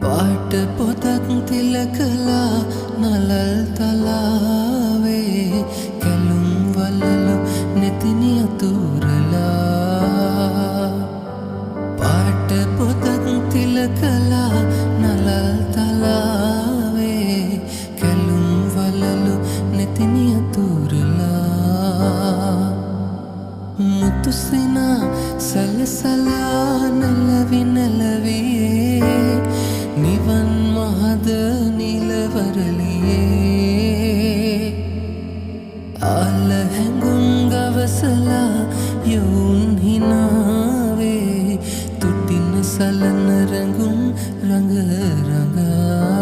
පාට පොතක් තිලකලා නලල් තලාවේ කැලුම් වලලු නෙතිනි අතුරලා පාට පොතක් තිලකලා නලල් තලාවේ කැලුම් වලලු නෙතිනි අතුරලා මුතුසිනා සලසලා නලවි නලවියේ නිවන් මහද නිලවරලියේ ආල හැඟුම් ගවසලා යොවුන් හිනාවේ තුටින සලන රඟුම් රඟ රඟා